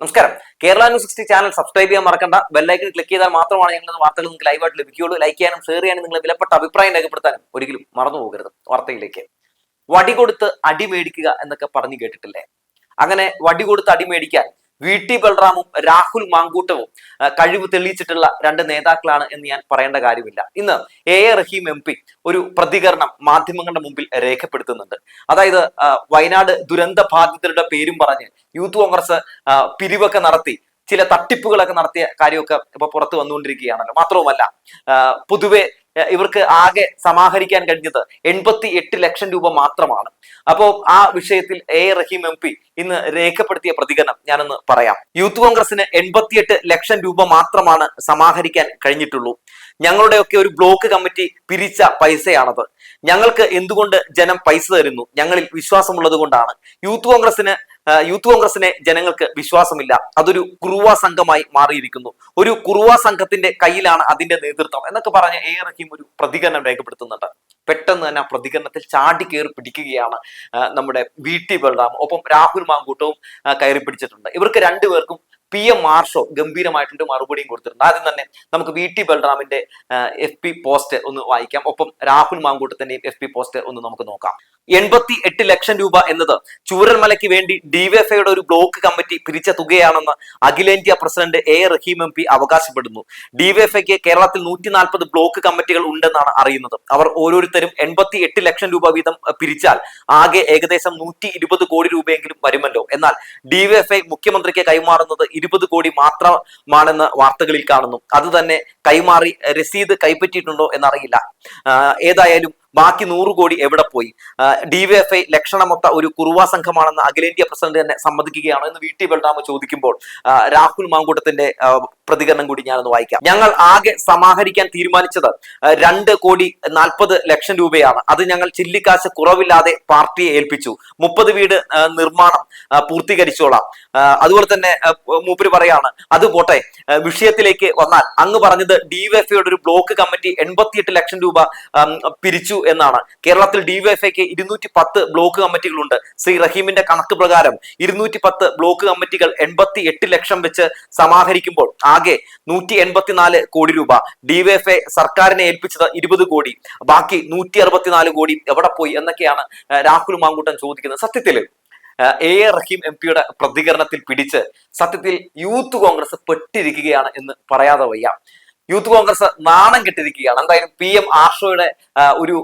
നമസ്കാരം. Kerala news 60 channel subscribe ചെയ്യാൻ മറക്കണ്ട. ബെല്ലൈക്കൺ ക്ലിക്ക് ചെയ്താൽ മാത്രമാണ് ഞങ്ങളുടെ വാർത്തകൾ നിങ്ങൾക്ക് ലൈവായിട്ട് ലഭിക്കുകയുള്ളൂ. ലൈക്ക് ചെയ്യാനും ഷെയർ ചെയ്യാനും നിങ്ങളുടെ വിലപ്പെട്ട അഭിപ്രായം രേഖപ്പെടുത്താനും ഒരിക്കലും മറന്നു പോകരുത്. വാർത്തയിലേക്ക്. വടി കൊടുത്ത് അടി മേടിക്കുക എന്നൊക്കെ പറഞ്ഞു കേട്ടിട്ടില്ലേ? അങ്ങനെ വടി കൊടുത്ത് അടി മേടിക്കാൻ VT ബൽറാമും രാഹുൽ മാങ്കൂട്ടവും കഴിവ് തെളിയിച്ചിട്ടുള്ള രണ്ട് നേതാക്കളാണ് എന്ന് ഞാൻ പറയേണ്ട കാര്യമില്ല. ഇന്ന് റഹീം MP ഒരു പ്രതികരണം മാധ്യമങ്ങളുടെ മുമ്പിൽ രേഖപ്പെടുത്തുന്നുണ്ട്. അതായത് വയനാട് ദുരന്ത ബാധിതരുടെ പേരും പറഞ്ഞ് യൂത്ത് കോൺഗ്രസ് പിരിവൊക്കെ നടത്തി ചില തട്ടിപ്പുകളൊക്കെ നടത്തിയ കാര്യമൊക്കെ ഇപ്പൊ പുറത്തു വന്നുകൊണ്ടിരിക്കുകയാണല്ലോ. മാത്രവുമല്ല പൊതുവെ ഇവർക്ക് ആകെ സമാഹരിക്കാൻ കഴിഞ്ഞത് 88 ലക്ഷം രൂപ മാത്രമാണ്. അപ്പോൾ ആ വിഷയത്തിൽ റഹീം MP ഇന്ന് രേഖപ്പെടുത്തിയ പ്രതികരണം ഞാനൊന്ന് പറയാം. യൂത്ത് കോൺഗ്രസിന് 88 ലക്ഷം രൂപ മാത്രമാണ് സമാഹരിക്കാൻ കഴിഞ്ഞിട്ടുള്ളൂ. ഞങ്ങളുടെയൊക്കെ ഒരു ബ്ലോക്ക് കമ്മിറ്റി പിരിച്ച പൈസയാണത്. ഞങ്ങൾക്ക് എന്തുകൊണ്ട് ജനം പൈസ തരുന്നു? ഞങ്ങളിൽ വിശ്വാസമുള്ളത് കൊണ്ടാണ്. യൂത്ത് കോൺഗ്രസിനെ ജനങ്ങൾക്ക് വിശ്വാസമില്ല. അതൊരു കുറുവ സംഘമായി മാറിയിരിക്കുന്നു. ഒരു കുറുവ സംഘത്തിന്റെ കയ്യിലാണ് അതിന്റെ നേതൃത്വം എന്നൊക്കെ പറഞ്ഞ് റഹീം ഒരു പ്രതികരണം രേഖപ്പെടുത്തുന്നുണ്ട്. പെട്ടെന്ന് തന്നെ ആ പ്രതികരണത്തിൽ ചാടി കയറി പിടിക്കുകയാണ് നമ്മുടെ VT ബൽറാം. ഒപ്പം രാഹുൽ മാങ്കൂട്ടവും കയറി പിടിച്ചിട്ടുണ്ട്. ഇവർക്ക് രണ്ടുപേർക്കും PM മാർഷോ ഗംഭീരമായിട്ടൊരു മറുപടിയും കൊടുത്തിട്ടുണ്ട്. ആദ്യം തന്നെ നമുക്ക് VT ബൽറാമിന്റെ FB പോസ്റ്റ് ഒന്ന് വായിക്കാം. ഒപ്പം രാഹുൽ മാങ്കൂട്ടത്തിന്റെയും FB പോസ്റ്റ് ഒന്ന് നമുക്ക് നോക്കാം. 88 ലക്ഷം രൂപ എന്നത് ചൂരൽമലയ്ക്ക് വേണ്ടി DYFIയുടെ ഒരു ബ്ലോക്ക് കമ്മിറ്റി പിരിച്ച തുകയാണെന്ന് അഖിലേന്ത്യാ പ്രസിഡന്റ് റഹീം MP അവകാശപ്പെടുന്നു. DYFIക്ക് കേരളത്തിൽ 140 ബ്ലോക്ക് കമ്മിറ്റികൾ ഉണ്ടെന്നാണ് അറിയുന്നത്. അവർ ഓരോരുത്തരും 88 ലക്ഷം രൂപ വീതം പിരിച്ചാൽ ആകെ ഏകദേശം 120 കോടി രൂപയെങ്കിലും വരുമല്ലോ. എന്നാൽ DYFI മുഖ്യമന്ത്രിക്ക് കൈമാറുന്നത് 20 കോടി മാത്രമാണെന്ന് വാർത്തകളിൽ കാണുന്നു. അത് തന്നെ കൈമാറി രസീത് കൈപ്പറ്റിയിട്ടുണ്ടോ എന്നറിയില്ല. ഏതായാലും ബാക്കി 100 കോടി എവിടെ പോയി? DYFI ലക്ഷണമൊത്ത ഒരു കുറുവ സംഘമാണെന്ന് അഖിലേന്ത്യാ പ്രസിഡന്റ് തന്നെ സമ്മതിക്കുകയാണ് എന്ന് VT ബൽറാം ചോദിക്കുമ്പോൾ രാഹുൽ മാങ്കൂട്ടത്തിന്റെ പ്രതികരണം കൂടി ഞാനൊന്ന് വായിക്കാം. ഞങ്ങൾ ആകെ സമാഹരിക്കാൻ തീരുമാനിച്ചത് 2,40 ലക്ഷം രൂപയാണ്. അത് ഞങ്ങൾ ചില്ലിക്കാശ് കുറവില്ലാതെ പാർട്ടിയെ ഏൽപ്പിച്ചു. 30 വീട് നിർമ്മാണം പൂർത്തീകരിച്ചോളാം. അതുപോലെ തന്നെ മൂപ്പര് പറയാണ്, അത് പോട്ടെ, വിഷയത്തിലേക്ക് വന്നാൽ അങ്ങ് പറഞ്ഞത് DYFIയുടെ ഒരു ബ്ലോക്ക് കമ്മിറ്റി 88 ലക്ഷം രൂപ പിരിച്ചു എന്നാണ്. കേരളത്തിൽ DYFIക്ക് 210 ബ്ലോക്ക് കമ്മിറ്റികളുണ്ട്. ശ്രീ റഹീമിന്റെ കണക്ക് പ്രകാരം 210 ബ്ലോക്ക് കമ്മിറ്റികൾ 88 ലക്ഷം വെച്ച് സമാഹരിക്കുമ്പോൾ ആകെ 184 കോടി രൂപ. DYFI സർക്കാരിനെ ഏൽപ്പിച്ചത് 20 കോടി. ബാക്കി 164 കോടി എവിടെ പോയി എന്നൊക്കെയാണ് രാഹുൽ മാങ്കൂട്ടൻ ചോദിക്കുന്നത്. സത്യത്തിൽ റഹീം MPയുടെ പ്രതികരണത്തിൽ പിടിച്ച് സത്യത്തിൽ യൂത്ത് കോൺഗ്രസ് പെട്ടിരിക്കുകയാണ് എന്ന് പറയാതെ വയ്യ. യൂത്ത് കോൺഗ്രസ് നാണം കെട്ടിരിക്കുകയാണ്. എന്തായാലും PM ആർഷോയുടെ ഒരു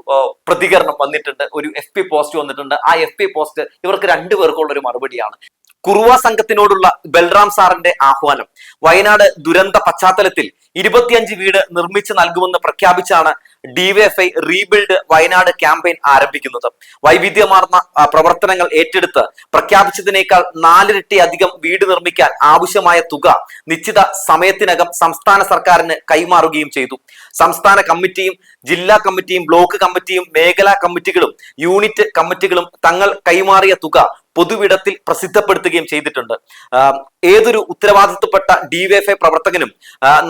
പ്രതികരണം വന്നിട്ടുണ്ട്, ഒരു FB പോസ്റ്റ് വന്നിട്ടുണ്ട്. ആ FB പോസ്റ്റ് ഇവർക്ക് രണ്ടുപേർക്കുള്ള ഒരു മറുപടിയാണ്. കുറുവ സംഘത്തിനോടുള്ള ബൽറാം സാറിന്റെ ആഹ്വാനം. വയനാട് ദുരന്ത പശ്ചാത്തലത്തിൽ 25 വീട് നിർമ്മിച്ചു നൽകുമെന്ന് പ്രഖ്യാപിച്ചാണ് DYFI റീബിൽഡ് വയനാട് ക്യാമ്പയിൻ ആരംഭിക്കുന്നത്. വൈവിധ്യമാർന്ന പ്രവർത്തനങ്ങൾ ഏറ്റെടുത്ത് പ്രഖ്യാപിച്ചതിനേക്കാൾ 4 ഇരട്ടി അധികം വീട് നിർമ്മിക്കാൻ ആവശ്യമായ തുക നിശ്ചിത സമയത്തിനകം സംസ്ഥാന സർക്കാരിന് കൈമാറുകയും ചെയ്തു. സംസ്ഥാന കമ്മിറ്റിയും ജില്ലാ കമ്മിറ്റിയും ബ്ലോക്ക് കമ്മിറ്റിയും മേഖലാ കമ്മിറ്റികളും യൂണിറ്റ് കമ്മിറ്റികളും തങ്ങൾ കൈമാറിയ തുക പൊതുവിടത്തിൽ പ്രസിദ്ധപ്പെടുത്തുകയും ചെയ്തിട്ടുണ്ട്. ഏതൊരു ഉത്തരവാദിത്വപ്പെട്ട DYFI പ്രവർത്തകനും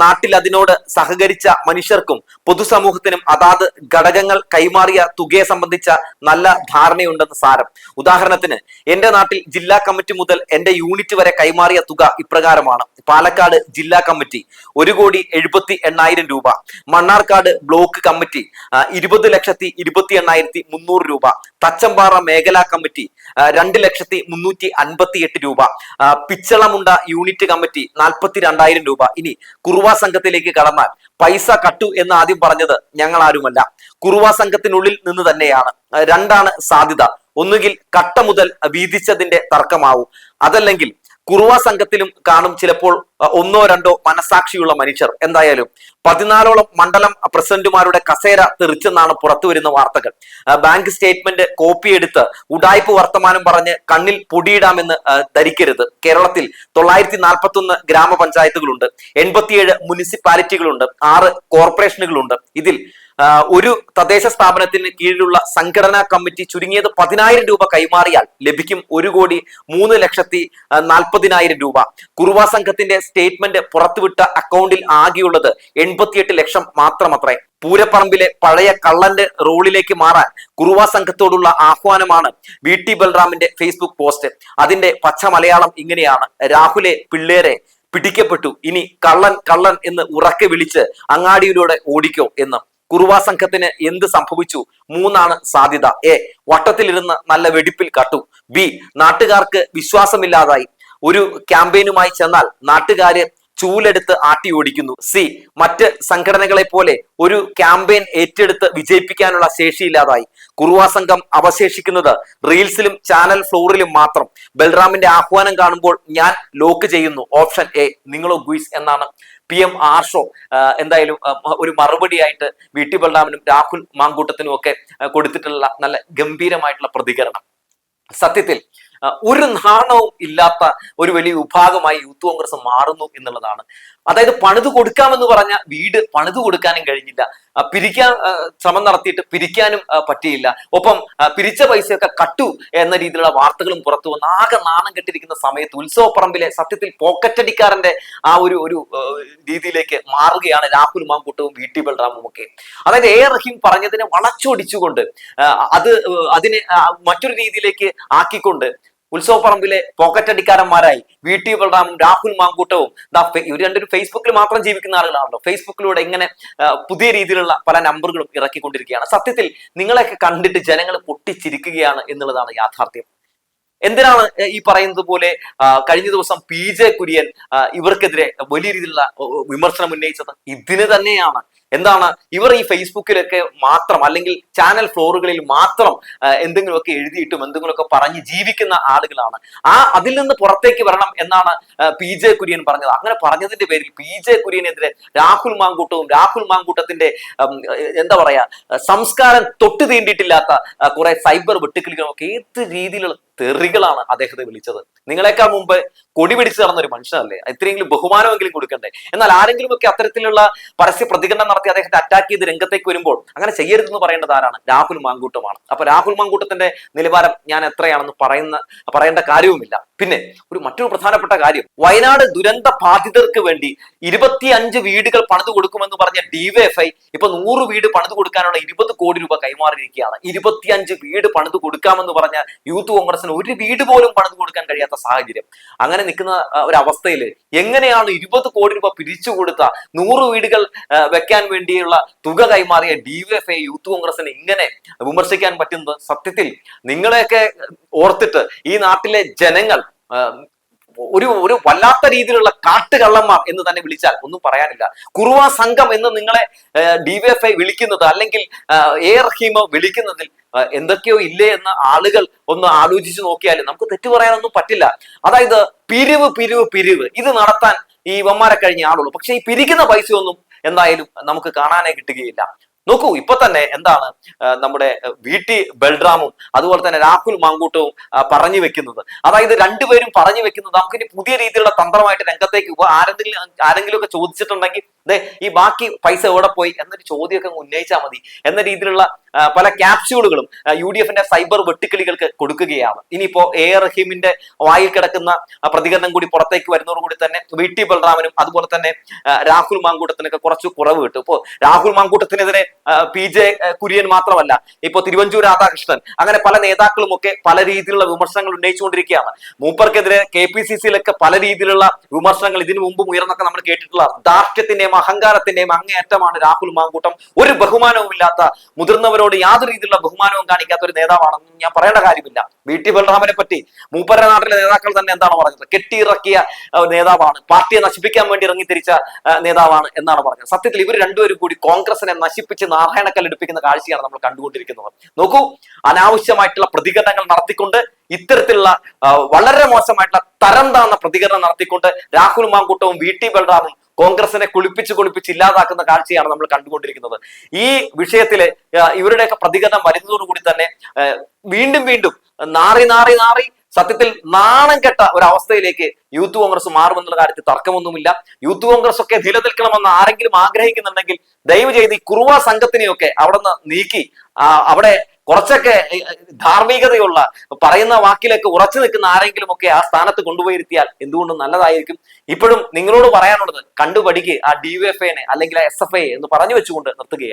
നാട്ടിൽ അതിനോട് സഹകരിച്ച മനുഷ്യർക്കും പൊതുസമൂഹത്തിനും അതാത് ഘടകങ്ങൾ കൈമാറിയ തുകയെ സംബന്ധിച്ച നല്ല ധാരണയുണ്ടെന്ന് സാരം. ഉദാഹരണത്തിന് എന്റെ നാട്ടിൽ ജില്ലാ കമ്മിറ്റി മുതൽ എന്റെ യൂണിറ്റ് വരെ കൈമാറിയ തുക ഇപ്രകാരമാണ്. പാലക്കാട് ജില്ലാ കമ്മിറ്റി 1,78,000 രൂപ. മണ്ണാർക്കാട് ബ്ലോക്ക് കമ്മിറ്റി 20,28,300 രൂപ. തച്ചമ്പാറ മേഖലാ കമ്മിറ്റി 2,358 രൂപ. പിച്ചളമുണ്ട യൂണിറ്റ് കമ്മിറ്റി 42,000 രൂപ. ഇനി കുറുവ സംഘത്തിലേക്ക് കടന്നാൽ പൈസ കട്ടു എന്ന് ആദ്യം പറഞ്ഞത് ഞങ്ങൾ ആരുമല്ല, കുറുവ സംഘത്തിനുള്ളിൽ നിന്ന് തന്നെയാണ്. രണ്ടാണ് സാധ്യത. ഒന്നുകിൽ കട്ട മുതൽ വീതിച്ചതിന്റെ തർക്കമാവും, അതല്ലെങ്കിൽ കുറുവ സംഘത്തിലും കാണും ചിലപ്പോൾ 1-2 മനസാക്ഷിയുള്ള മനുഷ്യർ. എന്തായാലും 14ഓളം മണ്ഡലം പ്രസിഡന്റുമാരുടെ കസേര തെറിച്ചെന്നാണ് പുറത്തു വരുന്ന വാർത്തകൾ. ബാങ്ക് സ്റ്റേറ്റ്മെന്റ് കോപ്പിയെടുത്ത് ഉഡായ്പ വർത്തമാനം പറഞ്ഞ് കണ്ണിൽ പൊടിയിടാമെന്ന് ധരിക്കരുത്. കേരളത്തിൽ 941 ഗ്രാമപഞ്ചായത്തുകളുണ്ട്, 87 മുനിസിപ്പാലിറ്റികളുണ്ട്, 6 കോർപ്പറേഷനുകളുണ്ട്. ഇതിൽ ഒരു തദ്ദേശ സ്ഥാപനത്തിന് കീഴിലുള്ള സംഘടനാ കമ്മിറ്റി ചുരുങ്ങിയത് 10,000 രൂപ കൈമാറിയാൽ ലഭിക്കും 1,03,40,000 രൂപ. കുറുവ സംഘത്തിന്റെ സ്റ്റേറ്റ്മെന്റ് പുറത്തുവിട്ട അക്കൗണ്ടിൽ ആകെയുള്ളത് 88 ലക്ഷം മാത്രമത്രേ. പൂരപ്പറമ്പിലെ പഴയ കള്ളന്റെ റോളിലേക്ക് മാറാൻ കുറുവ സംഘത്തോടുള്ള ആഹ്വാനമാണ് VT ബൽറാമിന്റെ ഫേസ്ബുക്ക് പോസ്റ്റ്. അതിന്റെ പച്ച മലയാളം ഇങ്ങനെയാണ്: രാഹുലെ പിള്ളേരെ പിടിക്കപ്പെട്ടു, ഇനി കള്ളൻ കള്ളൻ എന്ന് ഉറക്കെ വിളിച്ച് അങ്ങാടിയിലൂടെ ഓടിക്കോ എന്ന്. കുറുവ സംഘത്തിന് എന്ത് സംഭവിച്ചു? 3 സാധ്യത: എ, വട്ടത്തിലിരുന്ന് നല്ല വെടിപ്പിൽ കട്ടു. ബി, നാട്ടുകാർക്ക് വിശ്വാസമില്ലാതായി, ഒരു ക്യാമ്പയിനുമായി ചെന്നാൽ നാട്ടുകാര് ചൂലെടുത്ത് ആട്ടി ഓടിക്കുന്നു. സി, മറ്റ് സംഘടനകളെ പോലെ ഒരു ക്യാമ്പയിൻ ഏറ്റെടുത്ത് വിജയിപ്പിക്കാനുള്ള ശേഷിയില്ലാതായി. കുറുവ സംഘം അവശേഷിക്കുന്നത് റീൽസിലും ചാനൽ ഫ്ലോറിലും മാത്രം. ബൽറാമിന്റെ ആഹ്വാനം കാണുമ്പോൾ ഞാൻ ലോക്ക് ചെയ്യുന്നു. Option A. നിങ്ങളോ ഗുയിസ് എന്നാണ് PM ആർഷോ എന്തായാലും ഒരു മറുപടിയായിട്ട് VT ബൽറാമിനും രാഹുൽ മാങ്കൂട്ടത്തിനും ഒക്കെ കൊടുത്തിട്ടുള്ള നല്ല ഗംഭീരമായിട്ടുള്ള പ്രതികരണം. സത്യത്തിൽ ഒരു നാണവും ഇല്ലാത്ത ഒരു വലിയ വിഭാഗമായി യൂത്ത് കോൺഗ്രസ് മാറുന്നു എന്നുള്ളതാണ്. അതായത് പണിത് കൊടുക്കാമെന്ന് പറഞ്ഞ വീട് പണിത് കൊടുക്കാനും കഴിഞ്ഞില്ല, പിരിക്കാൻ ശ്രമം നടത്തിയിട്ട് പിരിക്കാനും പറ്റിയില്ല, ഒപ്പം പിരിച്ച പൈസയൊക്കെ കട്ടു എന്ന രീതിയിലുള്ള വാർത്തകളും പുറത്തു വന്ന് ആകെ നാണം കെട്ടിരിക്കുന്ന സമയത്ത് ഉത്സവപ്പറമ്പിലെ സത്യത്തിൽ പോക്കറ്റടിക്കാരന്റെ ആ ഒരു രീതിയിലേക്ക് മാറുകയാണ് രാഹുൽ മാങ്കൂട്ടവും VT ബൽറാമും ഒക്കെ. അതായത് റഹീം പറഞ്ഞതിനെ വളച്ചൊടിച്ചുകൊണ്ട് അതിനെ മറ്റൊരു രീതിയിലേക്ക് ആക്കിക്കൊണ്ട് ഉത്സവപ്പറമ്പിലെ പോക്കറ്റടിക്കാരന്മാരായി VT ബൽറാമും രാഹുൽ മാങ്കൂട്ടവും ഇവർ രണ്ടൊരു ഫേസ്ബുക്കിൽ മാത്രം ജീവിക്കുന്ന ആളുകളാണല്ലോ. ഫേസ്ബുക്കിലൂടെ ഇങ്ങനെ പുതിയ രീതിയിലുള്ള പല നമ്പറുകളും ഇറക്കിക്കൊണ്ടിരിക്കുകയാണ്. സത്യത്തിൽ നിങ്ങളെയൊക്കെ കണ്ടിട്ട് ജനങ്ങൾ പൊട്ടിച്ചിരിക്കുകയാണ് എന്നുള്ളതാണ് യാഥാർത്ഥ്യം. എന്തിനാണ് ഈ പറയുന്നത് പോലെ കഴിഞ്ഞ ദിവസം PJ കുര്യൻ ഇവർക്കെതിരെ വലിയ രീതിയിലുള്ള വിമർശനം ഉന്നയിച്ചത്? ഇതിന് തന്നെയാണ്. എന്താണ്, ഇവർ ഈ ഫേസ്ബുക്കിലൊക്കെ മാത്രം അല്ലെങ്കിൽ ചാനൽ ഫ്ലോറുകളിൽ മാത്രം എന്തെങ്കിലുമൊക്കെ എഴുതിയിട്ടും എന്തെങ്കിലുമൊക്കെ പറഞ്ഞ് ജീവിക്കുന്ന ആളുകളാണ്. അതിൽ നിന്ന് പുറത്തേക്ക് വരണം എന്നാണ് PJ കുര്യൻ പറഞ്ഞത്. അങ്ങനെ പറഞ്ഞതിന്റെ പേരിൽ PJ കുര്യനെതിരെ രാഹുൽ മാങ്കൂട്ടത്തിന്റെ എന്താ പറയാ സംസ്കാരം തൊട്ട് തീണ്ടിയിട്ടില്ലാത്ത കുറെ സൈബർ വെട്ടുക്കിളികളും ഒക്കെ ഏത് രീതിയിലുള്ള തെറികളാണ് അദ്ദേഹത്തെ വിളിച്ചത്. നിങ്ങളെക്കാൾ മുമ്പ് കൊടി പിടിച്ചു നടന്ന ഒരു മനുഷ്യനല്ലേ, ഇത്രയെങ്കിലും ബഹുമാനമെങ്കിലും കൊടുക്കണ്ടേ? എന്നാൽ ആരെങ്കിലും ഒക്കെ അത്തരത്തിലുള്ള പരസ്യ പ്രതികരണം നടത്തി അദ്ദേഹത്തെ അറ്റാക്ക് ചെയ്ത് രംഗത്തേക്ക് വരുമ്പോൾ അങ്ങനെ ചെയ്യരുതെന്ന് പറയേണ്ടത് ആരാണ്? രാഹുൽ മാങ്കൂട്ടമാണ്. അപ്പൊ രാഹുൽ മാങ്കൂട്ടത്തിന്റെ നിലവാരം ഞാൻ എത്രയാണെന്ന് പറയേണ്ട കാര്യവുമില്ല. പിന്നെ മറ്റൊരു പ്രധാനപ്പെട്ട കാര്യം, വയനാട് ദുരന്ത ബാധിതർക്ക് വേണ്ടി 25 വീടുകൾ പണിതു കൊടുക്കുമെന്ന് പറഞ്ഞ DYFI ഇപ്പൊ 100 വീട് പണിതു കൊടുക്കാനുള്ള 20 കോടി രൂപ കൈമാറിയിരിക്കുകയാണ്. 25 വീട് പണിതു കൊടുക്കാമെന്ന് പറഞ്ഞ യൂത്ത് കോൺഗ്രസിന് ഒരു വീട് പോലും പണിതു കൊടുക്കാൻ കഴിയാത്ത സാഹചര്യം. അങ്ങനെ നിൽക്കുന്ന ഒരു അവസ്ഥയിൽ എങ്ങനെയാണ് 20 കോടി രൂപ പിരിച്ചു കൊടുത്ത 100 വീടുകൾ വെക്കാൻ വേണ്ടിയുള്ള തുക കൈമാറിയ DYFI യൂത്ത് കോൺഗ്രസിന് ഇങ്ങനെ വിമർശിക്കാൻ പറ്റുന്നത്? സത്യത്തിൽ നിങ്ങളെയൊക്കെ ഓർത്തിട്ട് ഈ നാട്ടിലെ ജനങ്ങൾ ഒരു വല്ലാത്ത രീതിയിലുള്ള കാട്ടുകള്ളന്മാർ എന്ന് തന്നെ വിളിച്ചാൽ ഒന്നും പറയാനില്ല. കുറുവ സംഘം എന്ന് നിങ്ങളെ DYFI വിളിക്കുന്നത് അല്ലെങ്കിൽ റഹീമോ വിളിക്കുന്നതിൽ എന്തൊക്കെയോ ഇല്ലേ എന്ന് ആളുകൾ ഒന്ന് ആലോചിച്ച് നോക്കിയാലും നമുക്ക് തെറ്റു പറയാനൊന്നും പറ്റില്ല. അതായത് പിരിവ് ഇത് നടത്താൻ ഈ ഇവന്മാരെ കഴിഞ്ഞ ആളുള്ളൂ. പക്ഷെ ഈ പിരിക്കുന്ന പൈസയൊന്നും എന്തായാലും നമുക്ക് കാണാനേ കിട്ടുകയില്ല. നോക്കൂ, ഇപ്പൊ തന്നെ എന്താണ് നമ്മുടെ VT ബൽറാമും അതുപോലെ തന്നെ രാഹുൽ മാങ്കൂട്ടവും പറഞ്ഞു വെക്കുന്നത്? അതായത് രണ്ടുപേരും പറഞ്ഞു വെക്കുന്നത് നമുക്കിനി പുതിയ രീതിയിലുള്ള തന്ത്രമായിട്ട് രംഗത്തേക്ക് ആരെങ്കിലും ഒക്കെ ചോദിച്ചിട്ടുണ്ടെങ്കിൽ ഈ ബാക്കി പൈസ എവിടെ പോയി എന്നൊരു ചോദ്യമൊക്കെ ഉന്നയിച്ചാൽ മതി എന്ന രീതിയിലുള്ള പല ക്യാപ്സ്യൂളുകളും UDFന്റെ സൈബർ വെട്ടുക്കിളികൾക്ക് കൊടുക്കുകയാണ്. ഇനിയിപ്പോ റഹീമിന്റെ വായിൽ കിടക്കുന്ന പ്രതികരണം കൂടി പുറത്തേക്ക് വരുന്നതോടുകൂടി തന്നെ VT ബൽറാമിനും അതുപോലെ തന്നെ രാഹുൽ മാങ്കൂട്ടത്തിനൊക്കെ കുറച്ച് കുറവ് കിട്ടും. ഇപ്പോ രാഹുൽ മാങ്കൂട്ടത്തിനെതിരെ PJ കുര്യൻ മാത്രമല്ല, ഇപ്പൊ തിരുവഞ്ചൂർ രാധാകൃഷ്ണൻ അങ്ങനെ പല നേതാക്കളും ഒക്കെ പല രീതിയിലുള്ള വിമർശനങ്ങൾ ഉന്നയിച്ചുകൊണ്ടിരിക്കുകയാണ്. മൂപ്പർക്കെതിരെ KPCCയിലൊക്കെ പല രീതിയിലുള്ള വിമർശനങ്ങൾ ഇതിനു മുമ്പും ഉയർന്നൊക്കെ നമ്മൾ കേട്ടിട്ടുള്ള ധാർഷ്ട്യത്തിന്റെയും അഹങ്കാരത്തിന്റെയും അങ്ങേയറ്റമാണ് രാഹുൽ മാങ്കൂട്ടം. ഒരു ബഹുമാനവും ഇല്ലാത്ത, മുതിർന്നവരോട് യാതൊരു രീതിയിലുള്ള ബഹുമാനവും കാണിക്കാത്ത ഒരു നേതാവാണെന്ന് ഞാൻ പറയേണ്ട കാര്യമില്ല. VT ബൽറാമിനെ പറ്റി മൂപ്പരുടെ നാട്ടിലെ നേതാക്കൾ തന്നെ എന്താണ് പറഞ്ഞത്? കെട്ടിയിറക്കിയ നേതാവാണ്, പാർട്ടിയെ നശിപ്പിക്കാൻ വേണ്ടി ഇറങ്ങിത്തിരിച്ച നേതാവാണ് എന്നാണ് പറഞ്ഞത്. സത്യത്തിൽ ഇവർ രണ്ടുപേരും കൂടി കോൺഗ്രസിനെ നശിപ്പിച്ച് നാരായണക്കല്ലെടുപ്പിക്കുന്ന കാഴ്ചയാണ് നമ്മൾ കണ്ടുകൊണ്ടിരിക്കുന്നത്. നോക്കൂ, അനാവശ്യമായിട്ടുള്ള പ്രതികരണങ്ങൾ നടത്തിക്കൊണ്ട് ഇത്തരത്തിലുള്ള വളരെ മോശമായിട്ടുള്ള തരം താഴ്ന്ന പ്രതികരണം നടത്തിക്കൊണ്ട് രാഹുൽ മാങ്കൂട്ടവും VT ബൽറാമും കോൺഗ്രസിനെ കുളിപ്പിച്ച് ഇല്ലാതാക്കുന്ന കാഴ്ചയാണ് നമ്മൾ കണ്ടുകൊണ്ടിരിക്കുന്നത്. ഈ വിഷയത്തില് ഇവരുടെയൊക്കെ പ്രതികരണം വരുന്നതോടുകൂടി തന്നെ വീണ്ടും നാറി സത്യത്തിൽ നാണം കെട്ട ഒരു അവസ്ഥയിലേക്ക് യൂത്ത് കോൺഗ്രസ് മാറുമെന്നുള്ള കാര്യത്തിൽ തർക്കമൊന്നുമില്ല. യൂത്ത് കോൺഗ്രസ് ഒക്കെ നിലനിൽക്കണമെന്ന് ആരെങ്കിലും ആഗ്രഹിക്കുന്നുണ്ടെങ്കിൽ ദയവ് ചെയ്ത് ഈ കുറുവ സംഘത്തിനെയൊക്കെ അവിടെ നിന്ന് നീക്കി അവിടെ കുറച്ചൊക്കെ ധാർമ്മികതയുള്ള പറയുന്ന വാക്കിലൊക്കെ ഉറച്ചു നിൽക്കുന്ന ആരെങ്കിലും ഒക്കെ ആ സ്ഥാനത്ത് കൊണ്ടുപോയിരുത്തിയാൽ എന്തുകൊണ്ടും നല്ലതായിരിക്കും. ഇപ്പോഴും നിങ്ങളോട് പറയാനുള്ളത് കണ്ടുപഠിക്ക് ആ DYFI അല്ലെങ്കിൽ ആ SFI എന്ന് പറഞ്ഞു വെച്ചുകൊണ്ട് നിർത്തുകയാണ്.